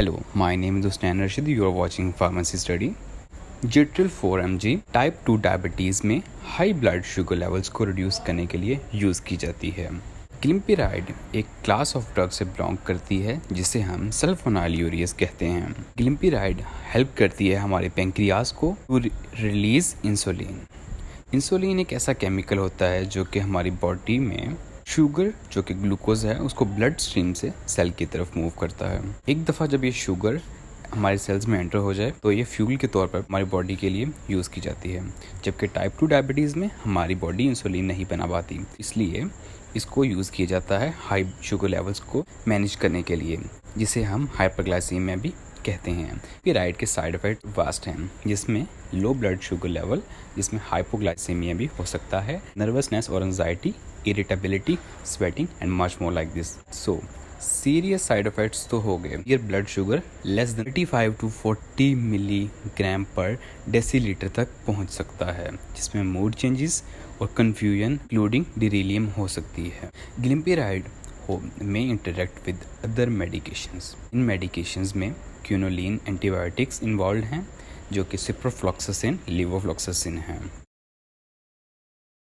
Hello, my name is Usman Rashid. You are watching Pharmacy Study. Getryl 4mg type 2 diabetes में high blood sugar levels को reduce करने के लिए use की जाती है। ग्लिम्पिराइड एक क्लास ऑफ ड्रग से बिलोंग करती है जिसे हम सल्फोनाइल यूरेस कहते हैं। ग्लिम्पिराइड हेल्प करती है हमारे पेंक्रियास को टू रिलीज इंसुलिन। इंसुलिन एक ऐसा केमिकल होता है जो कि हमारी बॉडी में शुगर जो कि ग्लूकोज है उसको ब्लड स्ट्रीम से सेल की तरफ मूव करता है। एक दफ़ा जब ये शुगर हमारे सेल्स में एंटर हो जाए तो ये फ्यूल के तौर पर हमारी बॉडी के लिए यूज़ की जाती है, जबकि टाइप 2 डायबिटीज़ में हमारी बॉडी इंसुलिन नहीं बना पाती, इसलिए इसको यूज़ किया जाता है हाई शुगर लेवल्स को मैनेज करने के लिए, जिसे हम हाइपरग्लाइसीमिया भी कहते हैं। पिराइड के साइड इफ़ेक्ट वास्ट हैं, जिसमें लो ब्लड शुगर लेवल, जिसमें हाइपोग्लाइसीमिया भी हो सकता है, नर्वसनेस और anxiety, irritability, sweating and much more like this. So serious side effects तो हो गए। ये blood sugar less than 35 to 40 milligram पर डेसीलीटर तक पहुंच सकता है, जिसमें मूड चेंजेस और कन्फ्यूजन इंक्लूडिंग डिलीरियम हो सकती है। ग्लिम्पिराइड में interact with other medications. In medications में क्यूनोलिन एंटीबायोटिक्स इन्वॉल्व हैं जो कि सिप्रोफ्लॉक्सासिन, लेवोफ्लॉक्सासिन हैं।